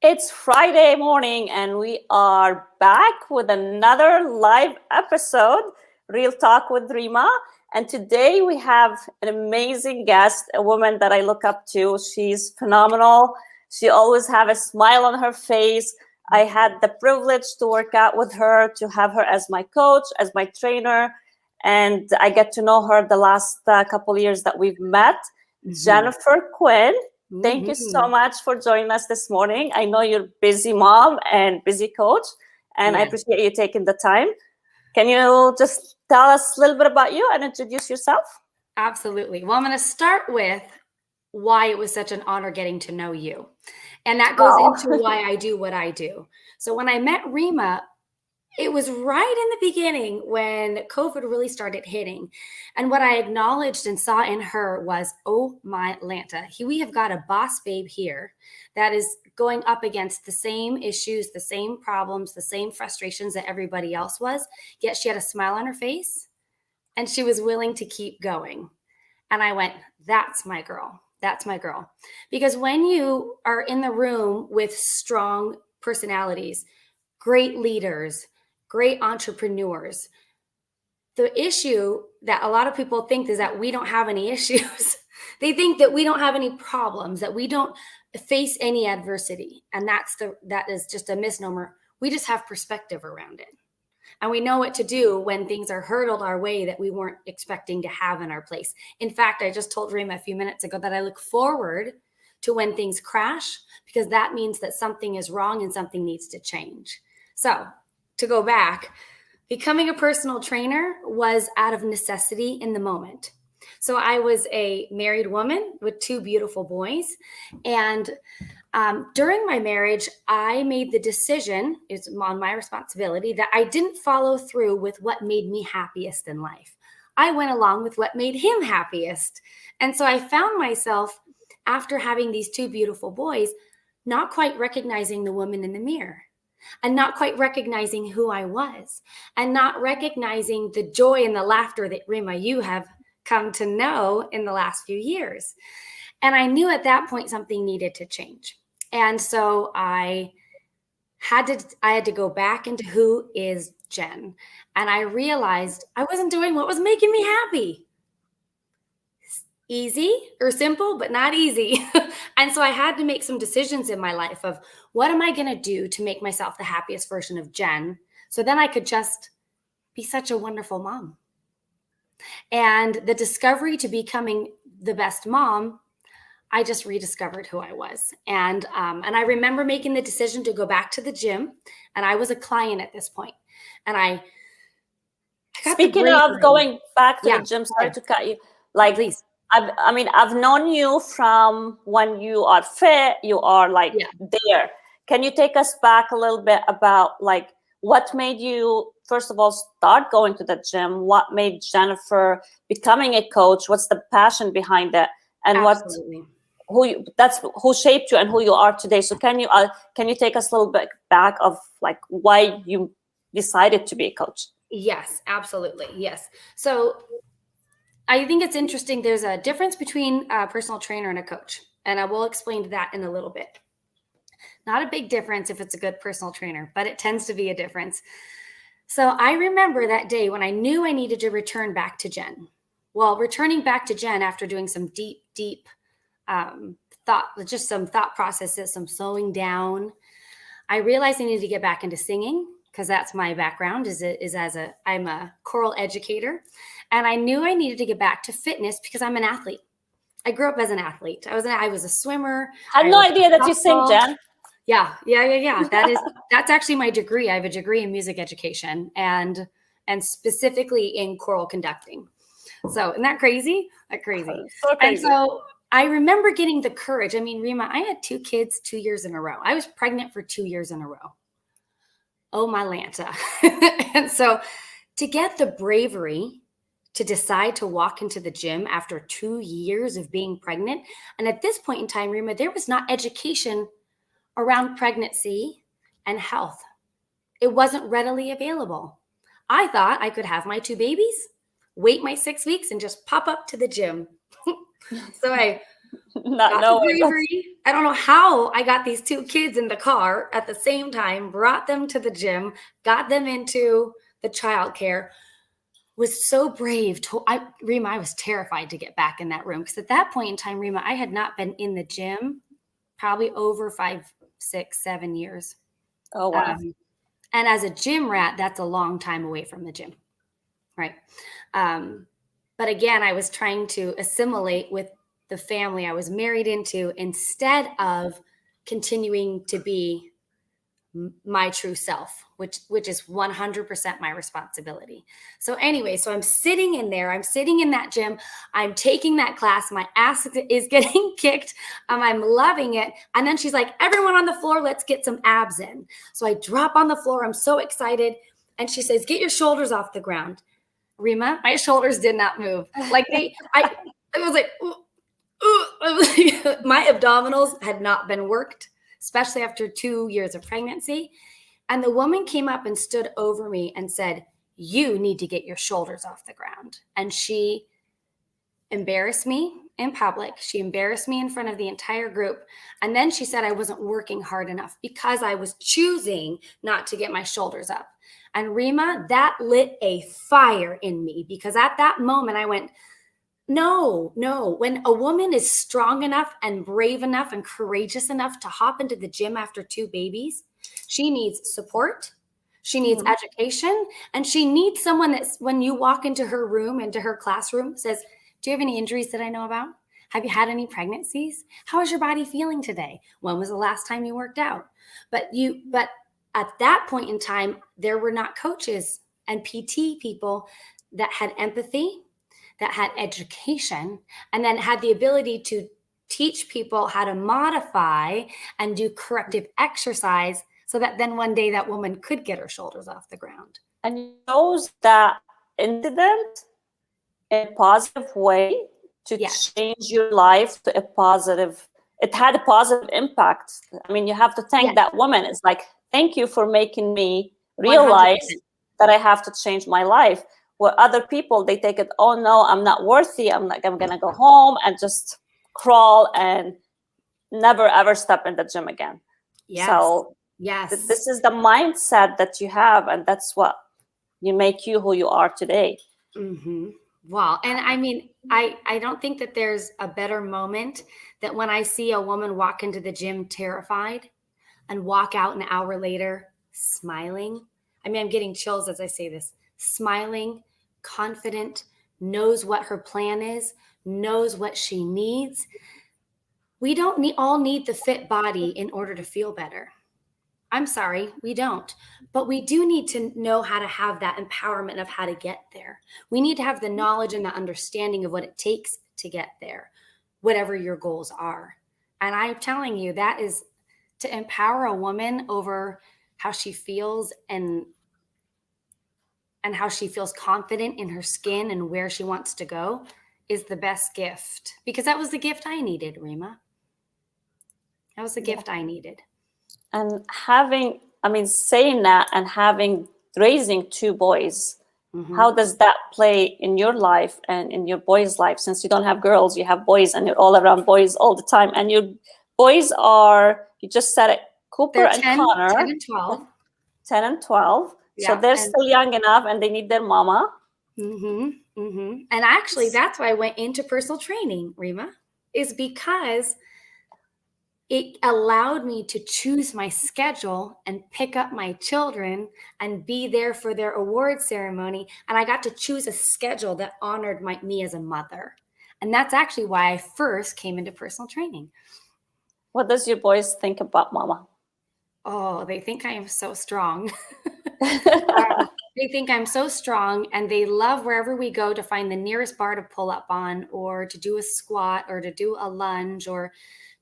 It's Friday morning, and we are back with another live episode, Real Talk with Rima. And today we have an amazing guest, a woman that I look up to. She's phenomenal. She always have a smile on her face. I had the privilege to work out with her, to have her as my coach, as my trainer, and I get to know her the last couple years that we've met. Jennifer Quinn. Thank you so much for joining us this morning. I know you're busy mom and busy coach, and I appreciate you taking the time. Can you just tell us a little bit about you and introduce yourself? Absolutely. Well, I'm going to start with why it was such an honor getting to know you. And that goes into why I do what I do. So when I met Rima, it was right in the beginning when COVID really started hitting. And what I acknowledged and saw in her was, oh my Lanta, we have got a boss babe here that is going up against the same issues, the same problems, the same frustrations that everybody else was. Yet she had a smile on her face and she was willing to keep going. And I went, that's my girl. That's my girl. Because when you are in the room with strong personalities, great leaders, great entrepreneurs, the issue that a lot of people think is that we don't have any issues. They think that we don't have any problems, that we don't face any adversity. And that is just a misnomer. We just have perspective around it. And we know what to do when things are hurtled our way that we weren't expecting to have in our place. In fact, I just told Rima a few minutes ago that I look forward to when things crash, because that means that something is wrong and something needs to change. So to go back, becoming a personal trainer was out of necessity in the moment. So I was a married woman with two beautiful boys. And during my marriage, I made the decision, it's on my responsibility, that I didn't follow through with what made me happiest in life. I went along with what made him happiest. And so I found myself, after having these two beautiful boys, not quite recognizing the woman in the mirror, and not quite recognizing who I was, and not recognizing the joy and the laughter that, Rima, you have come to know in the last few years. And I knew at that point something needed to change. And so I had to go back into who is Jen. And I realized I wasn't doing what was making me happy. Easy or simple, but not easy. And so I had to make some decisions in my life of what am I going to do to make myself the happiest version of Jen, so then I could just be such a wonderful mom. And the discovery to becoming the best mom, I just rediscovered who I was. And I remember making the decision to go back to the gym, and I was a client at this point. And I got Speaking of going back to the gym, sorry to cut you. Please. I've known you from when you are fit, you are there. Can you take us back a little bit about what made you, first of all, start going to the gym? What made Jennifer becoming a coach? What's the passion behind it? And Absolutely. who shaped you and who you are today? So can you take us a little bit back of why you decided to be a coach? Yes, absolutely. Yes. So I think it's interesting. There's a difference between a personal trainer and a coach, and I will explain that in a little bit. Not a big difference if it's a good personal trainer, but it tends to be a difference. So I remember that day when I knew I needed to return back to Jen. Well, returning back to Jen after doing some deep thought, just some thought processes, some slowing down, I realized I needed to get back into singing, because that's my background I'm a choral educator. And I knew I needed to get back to fitness because I'm an athlete. I grew up as an athlete. I was a swimmer. I had no idea that you sing, Jen. Yeah. That's actually my degree. I have a degree in music education and specifically in choral conducting. So isn't that crazy? So crazy. And so I remember getting the courage. I mean, Rima, I had 2 kids 2 years in a row. I was pregnant for 2 years in a row. Oh, my Lanta. And so to get the bravery to decide to walk into the gym after 2 years of being pregnant. And at this point in time, Rima, there was not education around pregnancy and health. It wasn't readily available. I thought I could have my 2 babies, wait my 6 weeks, and just pop up to the gym. So I Not Got the knowing. bravery. I don't know how I got these two kids in the car at the same time, brought them to the gym, got them into the childcare, was so brave. Rima, I was terrified to get back in that room because at that point in time, Rima, I had not been in the gym probably over 5, 6, 7 years. Oh, wow. And as a gym rat, that's a long time away from the gym, right? But again, I was trying to assimilate with the family I was married into instead of continuing to be my true self, which is 100% my responsibility. So anyway, so I'm sitting in there, I'm sitting in that gym, I'm taking that class, my ass is getting kicked, I'm loving it. And then she's like, everyone on the floor, let's get some abs in. So I drop on the floor, I'm so excited. And she says, get your shoulders off the ground. Rima, my shoulders did not move. Like I was like, ooh, ooh. My abdominals had not been worked, especially after 2 years of pregnancy. And the woman came up and stood over me and said, you need to get your shoulders off the ground. And she embarrassed me in public. She embarrassed me in front of the entire group. And then she said I wasn't working hard enough because I was choosing not to get my shoulders up. And Rima, that lit a fire in me because at that moment I went, no. When a woman is strong enough and brave enough and courageous enough to hop into the gym after 2 babies, she needs support. She needs education. And she needs someone that's, when you walk into her room, into her classroom, says, do you have any injuries that I know about? Have you had any pregnancies? How is your body feeling today? When was the last time you worked out? But at that point in time, there were not coaches and PT people that had empathy, that had education, and then had the ability to teach people how to modify and do corrective exercise so that then one day that woman could get her shoulders off the ground. And you chose that incident in a positive way to change your life to a positive. It had a positive impact. I mean, you have to thank that woman. It's like, thank you for making me realize 100%. that I have to change my life. Where other people, they take it, oh no, I'm not worthy. I'm going to go home and just crawl and never ever step in the gym again. Yes. So yes, this is the mindset that you have, and that's what you make you who you are today. Mm-hmm. Wow. And I mean, I don't think that there's a better moment that when I see a woman walk into the gym terrified and walk out an hour later smiling. I mean, I'm getting chills as I say this. Smiling, confident, knows what her plan is, knows what she needs. We don't all need the fit body in order to feel better. I'm sorry, we don't. But we do need to know how to have that empowerment of how to get there. We need to have the knowledge and the understanding of what it takes to get there, whatever your goals are. And I'm telling you, that is to empower a woman over how she feels and how she feels confident in her skin and where she wants to go is the best gift. Because that was the gift I needed, Rima. That was the gift I needed. And saying that and raising 2 boys, how does that play in your life and in your boys' life? Since you don't have girls, you have boys, and you're all around boys all the time. And your boys are, you just said it, Cooper and Connor. 10 and 12. 10 and 12. Yeah, so they're still young enough and they need their mama. And actually, that's why I went into personal training, Rima, is because it allowed me to choose my schedule and pick up my children and be there for their award ceremony. And I got to choose a schedule that honored me as a mother. And that's actually why I first came into personal training. What does your boys think about mama? Oh, they think I am so strong. They think I'm so strong, and they love wherever we go to find the nearest bar to pull up on, or to do a squat, or to do a lunge, or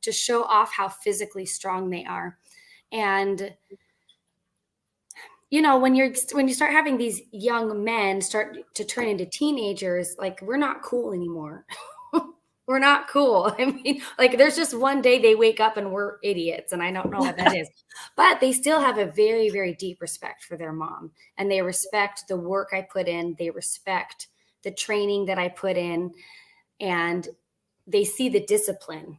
to show off how physically strong they are. And you know, when you start having these young men start to turn into teenagers, like, we're not cool anymore. We're not cool. I mean, like, there's just one day they wake up and we're idiots, and I don't know what that is. But they still have a very, very deep respect for their mom, and they respect the work I put in. They respect the training that I put in. And they see the discipline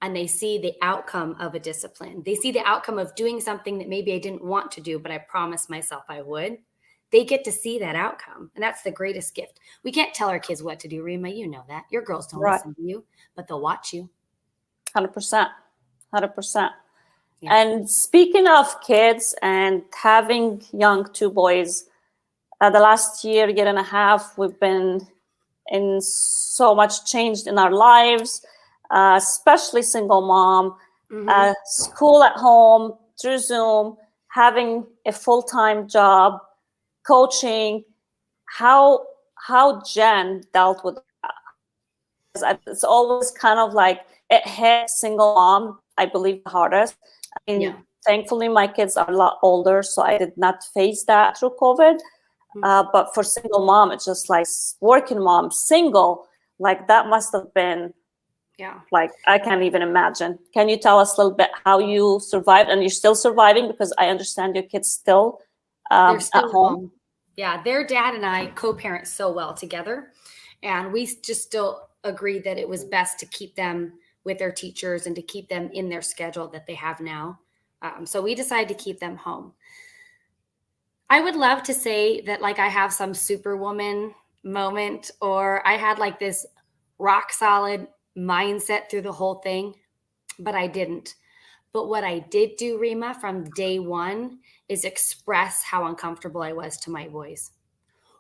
and they see the outcome of a discipline. They see the outcome of doing something that maybe I didn't want to do, but I promised myself I would. They get to see that outcome. And that's the greatest gift. We can't tell our kids what to do, Rima. You know that. Your girls don't Right. listen to you, but they'll watch you. 100%. 100%. Yeah. And speaking of kids and having young two boys, the last year and a half, we've been in so much changed in our lives, especially single mom, school at home through Zoom, having a full-time job, coaching. How Jen dealt with that? It's always kind of like it hit single mom, I believe, the hardest. I mean, thankfully, my kids are a lot older, so I did not face that through COVID. But for single mom, it's just like working mom, single, like that must have been, like, I can't even imagine. Can you tell us a little bit how you survived, and you're still surviving, because I understand your kids still, they're still at home? Yeah, their dad and I co-parent so well together, and we just still agreed that it was best to keep them with their teachers and to keep them in their schedule that they have now. So we decided to keep them home. I would love to say that like I have some superwoman moment, or I had like this rock solid mindset through the whole thing, but I didn't. But what I did do, Rima, from day one is express how uncomfortable I was to my boys.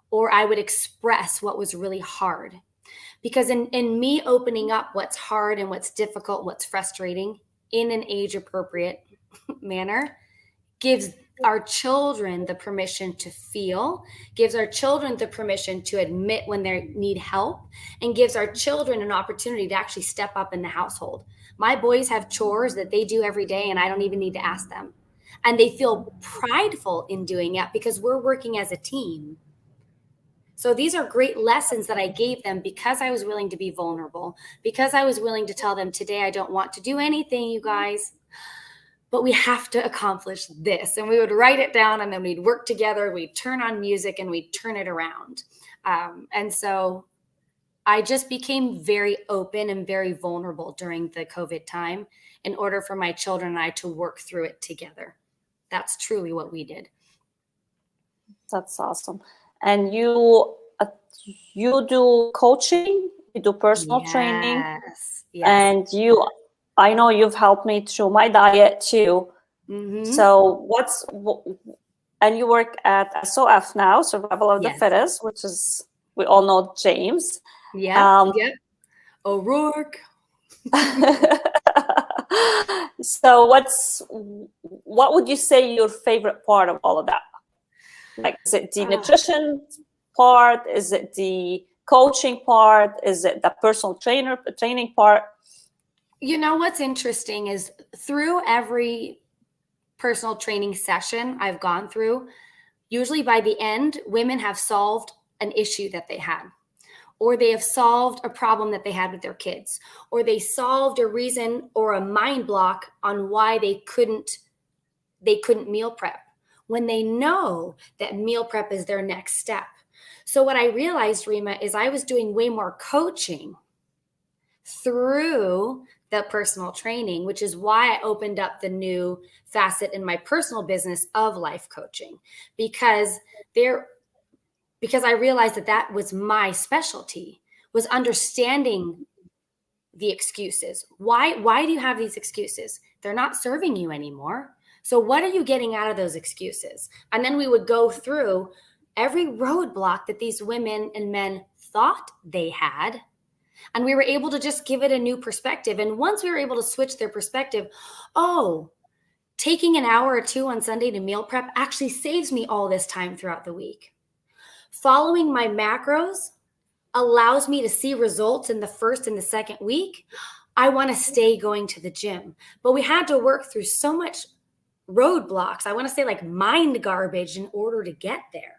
Or I would express what was really hard. Because in me opening up what's hard and what's difficult, what's frustrating in an age appropriate manner gives our children the permission to feel, gives our children the permission to admit when they need help, and gives our children an opportunity to actually step up in the household. My boys have chores that they do every day, and I don't even need to ask them. And they feel prideful in doing it because we're working as a team. So these are great lessons that I gave them because I was willing to be vulnerable, because I was willing to tell them, today I don't want to do anything, you guys, but we have to accomplish this. And we would write it down, and then we'd work together, we'd turn on music, and we'd turn it around. And so I just became very open and very vulnerable during the COVID time in order for my children and I to work through it together. That's truly what we did. That's awesome. And you do coaching, you do personal training, and I know you've helped me through my diet too. So and you work at SOF now, Survival of the Fittest, which is, we all know James. O'Rourke. So what would you say your favorite part of all of that? Like, is it the nutrition part? Is it the coaching part? Is it the personal training part? You know, what's interesting is through every personal training session I've gone through, usually by the end, women have solved an issue that they had, or they have solved a problem that they had with their kids, or they solved a reason or a mind block on why they couldn't meal prep, when they know that meal prep is their next step. So what I realized, Rima, is I was doing way more coaching through the personal training, which is why I opened up the new facet in my personal business of life coaching, because I realized that was my specialty, was understanding the excuses. Why do you have these excuses? They're not serving you anymore. So what are you getting out of those excuses? And then we would go through every roadblock that these women and men thought they had, and we were able to just give it a new perspective. And once we were able to switch their perspective, taking an hour or two on Sunday to meal prep actually saves me all this time throughout the week. Following my macros allows me to see results in the first and the second week. I want to stay going to the gym. But we had to work through so much roadblocks, I want to say like mind garbage, in order to get there.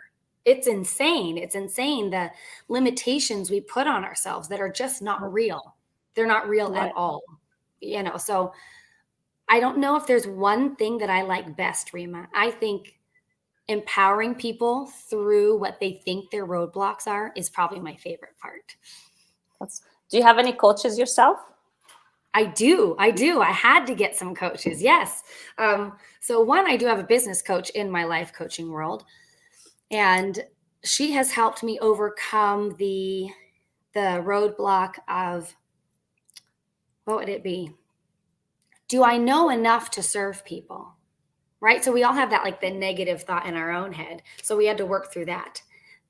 It's insane. It's insane, the limitations we put on ourselves that are just not real. They're not real at all. You know, so I don't know if there's one thing that I like best, Rima. I think empowering people through what they think their roadblocks are is probably my favorite part. Do you have any coaches yourself? I do. I had to get some coaches. Yes. So one, I do have a business coach in my life coaching world, and she has helped me overcome the roadblock of, what would it be? Do I know enough to serve people? Right? So we all have that, like the negative thought in our own head. So we had to work through that.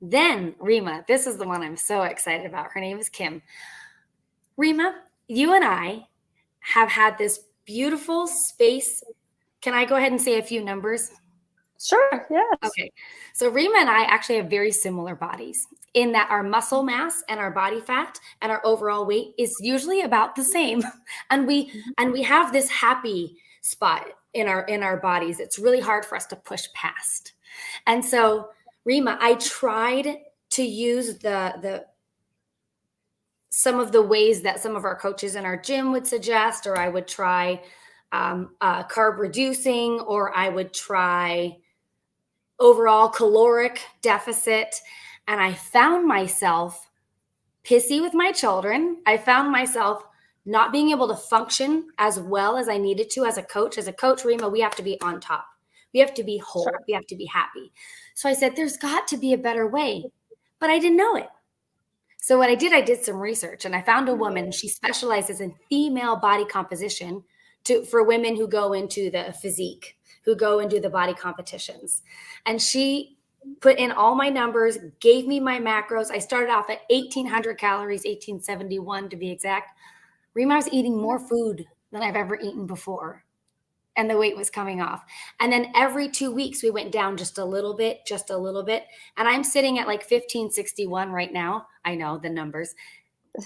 Then Rima, this is the one I'm so excited about. Her name is Kim. Rima, you and I have had this beautiful space. Can I go ahead and say a few numbers? Sure, yes. Okay. So Rima and I actually have very similar bodies in that our muscle mass and our body fat and our overall weight is usually about the same. And we have this happy spot in our bodies. It's really hard for us to push past. And so Rima, I tried to use some of the ways that some of our coaches in our gym would suggest, or I would try carb reducing, or I would try overall caloric deficit. And I found myself pissy with my children. I found myself not being able to function as well as I needed to as a coach. As a coach, Rima, we have to be on top. We have to be whole. Sure. We have to be happy. So I said, there's got to be a better way, but I didn't know it. So what I did some research, and I found a woman. She specializes in female body composition for women who go into the physique, who go and do the body competitions. And she put in all my numbers, gave me my macros. I started off at 1,800 calories, 1,871 to be exact. Rima was eating more food than I've ever eaten before. And the weight was coming off. And then every 2 weeks, we went down just a little bit. And I'm sitting at like 1,561 right now. I know the numbers.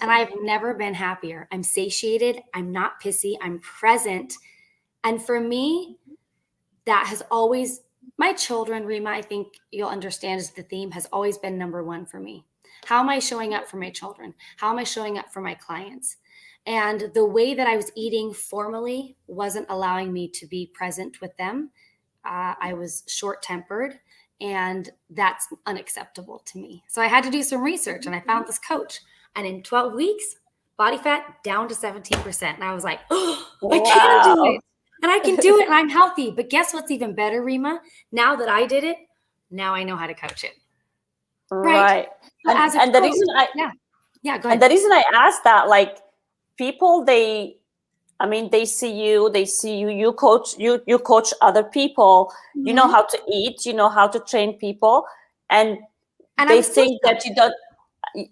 And I've never been happier. I'm satiated. I'm not pissy. I'm present. And for me, that has always, my children, Rima, I think you'll understand is the theme, has always been number one for me. How am I showing up for my children? How am I showing up for my clients? And the way that I was eating formally wasn't allowing me to be present with them. I was short-tempered, and that's unacceptable to me. So I had to do some research, and I found this coach. And in 12 weeks, body fat down to 17%. And I was like, oh, I can do it. And I can do it, and I'm healthy. But guess what's even better, Rima? Now that I did it, now I know how to coach it. Right. And the reason go ahead. And the reason I asked that, like, people, they see you, you coach other people, you know how to eat, you know how to train people, and they think that you don't,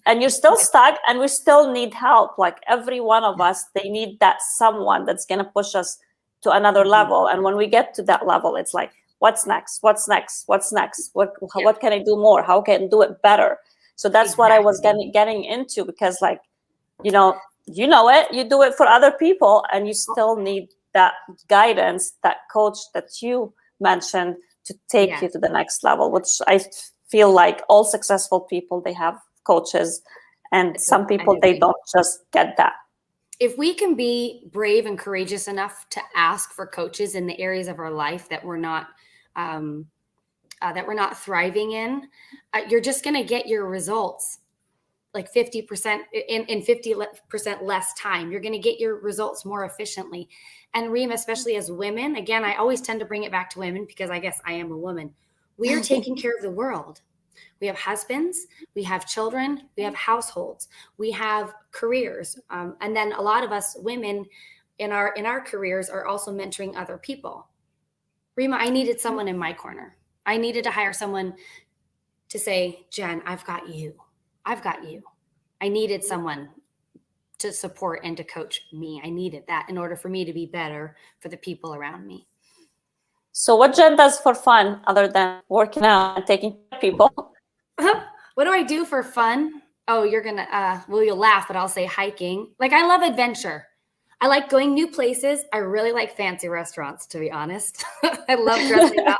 and you're still stuck, and we still need help. Like every one of us, they need that someone that's going to push us to another level. And when we get to that level, it's like, what's next? What can I do more? How can I do it better? So that's what I was getting into, because, like, you know it, you do it for other people, and you still need that guidance, that coach that you mentioned to take you to the next level, which I feel like all successful people, they have coaches, and some people, they don't just get that. If we can be brave and courageous enough to ask for coaches in the areas of our life that we're not thriving in, you're just going to get your results like 50% in 50% less time. You're going to get your results more efficiently. And Rima, especially as women, again, I always tend to bring it back to women because I guess I am a woman. We are taking care of the world. We have husbands, we have children, we have households, we have careers. And then a lot of us women in our careers are also mentoring other people. Rima, I needed someone in my corner. I needed to hire someone to say, Jen, I've got you. I needed someone to support and to coach me. I needed that in order for me to be better for the people around me. So what Jen does for fun other than working out and taking care of people? What do I do for fun? Oh, you're going to, you'll laugh, but I'll say hiking. Like, I love adventure. I like going new places. I really like fancy restaurants, to be honest. I love dressing up.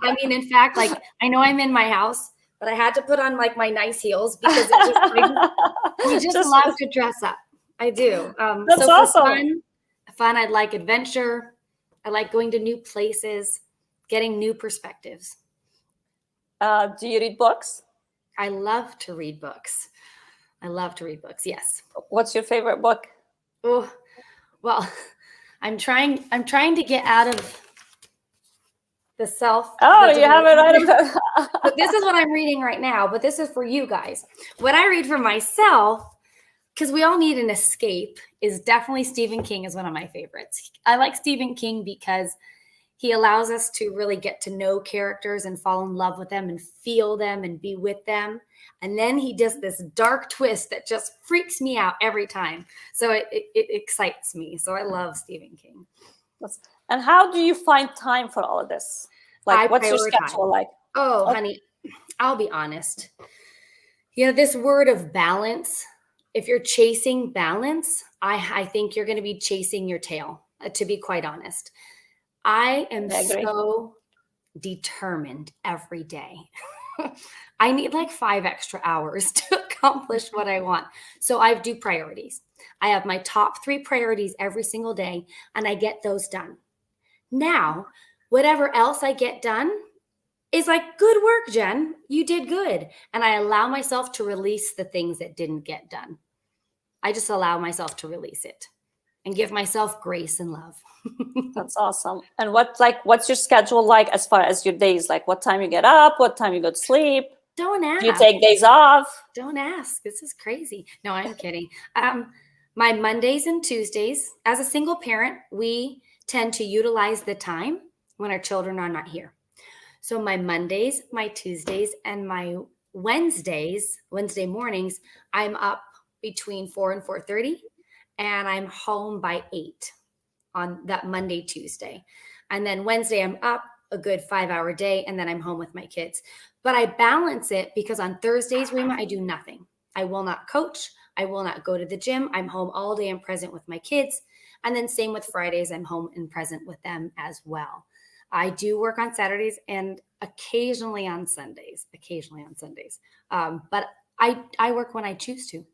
I mean, in fact, like, I know I'm in my house, but I had to put on like my nice heels because I just love to dress up. I do. That's so awesome. For fun, I like adventure. I like going to new places, getting new perspectives. Do you read books? I love to read books. I love to read books. Yes. What's your favorite book? Oh, well, I'm trying to get out of the Oh, you have it right. But this is what I'm reading right now, but this is for you guys. What I read for myself, because we all need an escape, is definitely Stephen King is one of my favorites. I like Stephen King because he allows us to really get to know characters and fall in love with them and feel them and be with them. And then he does this dark twist that just freaks me out every time. So it excites me. So I love Stephen King. And how do you find time for all of this? Like, what's your schedule like? Oh, honey, I'll be honest. This word of balance, if you're chasing balance, I think you're going to be chasing your tail, to be quite honest. I am so determined every day. I need like 5 extra hours to accomplish what I want. So I do priorities. I have my top 3 priorities every single day, and I get those done. Now, whatever else I get done is like, good work, Jen. You did good. And I allow myself to release the things that didn't get done. I just allow myself to release it and give myself grace and love. That's awesome. And what's your schedule like as far as your days? Like what time you get up, what time you go to sleep? Don't ask. Do you take days off? Don't ask. This is crazy. No, I'm kidding. My Mondays and Tuesdays, as a single parent, we tend to utilize the time when our children are not here. So my Mondays, my Tuesdays, and my Wednesday mornings, I'm up between 4 and 4:30, and I'm home by 8 on that Monday, Tuesday. And then Wednesday, I'm up a good 5-hour day, and then I'm home with my kids. But I balance it because on Thursdays, Rima, I do nothing. I will not coach. I will not go to the gym. I'm home all day and present with my kids. And then same with Fridays, I'm home and present with them as well. I do work on Saturdays and occasionally on Sundays. But I work when I choose to.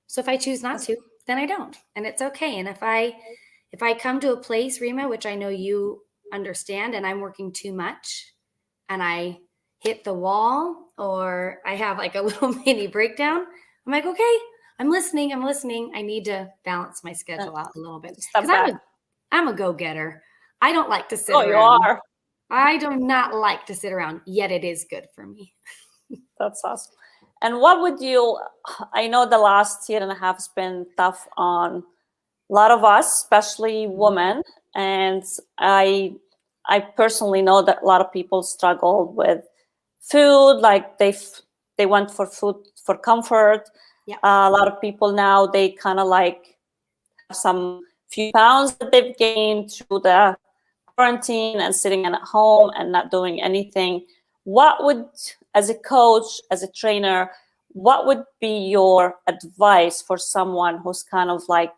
So if I choose not to, then I don't. And it's okay. And if I come to a place, Rima, which I know you understand, and I'm working too much and I hit the wall or I have like a little mini breakdown, I'm like, okay, I'm listening. I need to balance my schedule out a little bit. Because I'm a go-getter. I don't like to sit around. You are. I do not like to sit around, yet it is good for me. That's awesome. And I know the last year and a half has been tough on a lot of us, especially women. And I personally know that a lot of people struggle with food, like they went for food for comfort. Yeah. A lot of people now, they kind of like have some few pounds that they've gained through the quarantine and sitting at home and not doing anything. What would, as a coach, as a trainer, what would be your advice for someone who's kind of like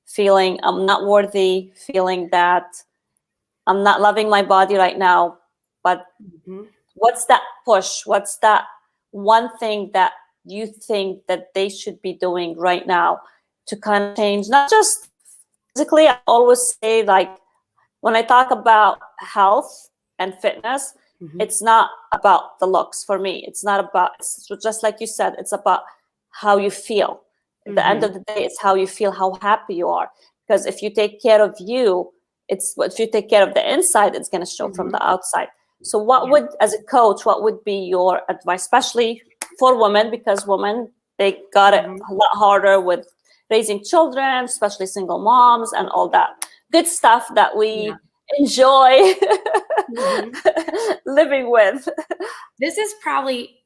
feeling I'm not worthy, feeling that I'm not loving my body right now, but what's that push? What's that one thing that you think that they should be doing right now to kind of change, not just physically? I always say, like, when I talk about health and fitness, it's not about the looks for me. It's just like you said, it's about how you feel. At the end of the day, it's how you feel, how happy you are. Because if you take care of you, if you take care of the inside, it's going to show from the outside. So as a coach, what would be your advice, especially for women, because women, they got it a lot harder with raising children, especially single moms and all that good stuff that we enjoy living with. This is probably,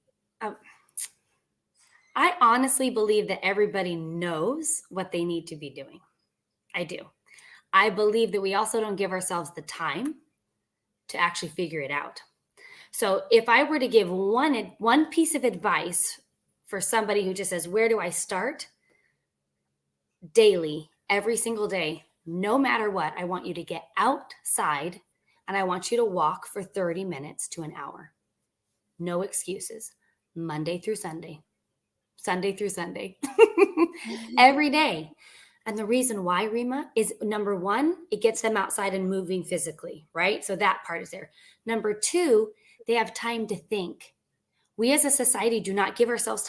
I honestly believe that everybody knows what they need to be doing. I do. I believe that we also don't give ourselves the time to actually figure it out. So if I were to give one piece of advice for somebody who just says, where do I start? Daily, every single day, no matter what, I want you to get outside and I want you to walk for 30 minutes to an hour. No excuses. Monday through Sunday. Sunday through Sunday. Every day. And the reason why, Rima, is number one, it gets them outside and moving physically, right? So that part is there. Number two, they have time to think. We as a society do not give ourselves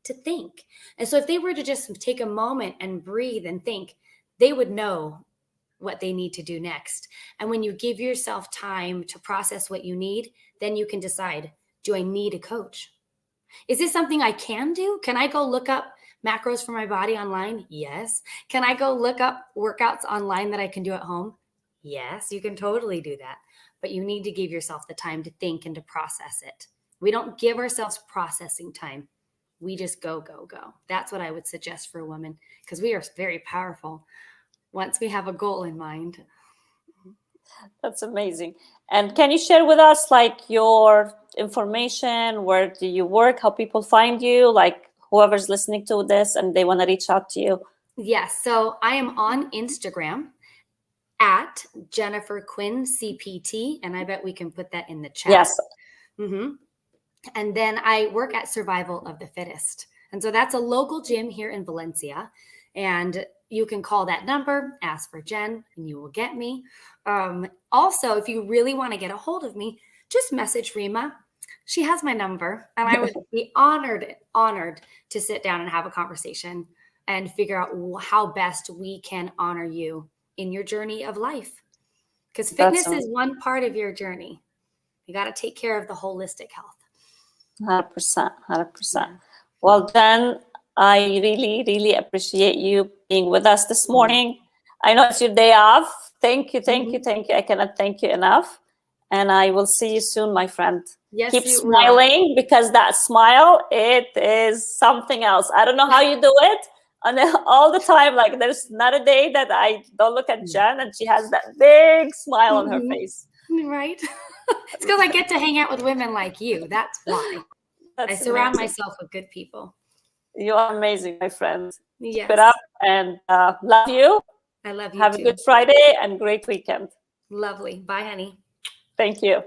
to think. And so if they were to just take a moment and breathe and think, they would know what they need to do next. And when you give yourself time to process what you need, then you can decide, do I need a coach? Is this something I can do? Can I go look up macros for my body online? Yes. Can I go look up workouts online that I can do at home? Yes, you can totally do that. But you need to give yourself the time to think and to process it. We don't give ourselves processing time. We just go, go, go. That's what I would suggest for a woman, because we are very powerful once we have a goal in mind. That's amazing. And can you share with us like your information? Where do you work? How people find you? Like whoever's listening to this and they want to reach out to you. Yes. So I am on Instagram at Jennifer Quinn CPT, and I bet we can put that in the chat. Yes. Mm-hmm. And then I work at Survival of the Fittest. And so that's a local gym here in Valencia. And you can call that number, ask for Jen, and you will get me. Also, if you really want to get a hold of me, just message Rima. She has my number, and I would be honored to sit down and have a conversation and figure out how best we can honor you in your journey of life. Because fitness is one part of your journey. You got to take care of the holistic health. 100%, 100%. Well, Jen, I really, really appreciate you being with us this morning. I know it's your day off. Thank you, thank you, thank you. I cannot thank you enough. And I will see you soon, my friend. Yes, keep smiling, because that smile, it is something else. I don't know how you do it. And all the time, like there's not a day that I don't look at Jen and she has that big smile on her face. Right. It's because I get to hang out with women like you. That's why. I surround myself with good people. You are amazing, my friend. Yes. Keep it up, and love you. I love you Have too. a good Friday and great weekend. Lovely. Bye, honey. Thank you.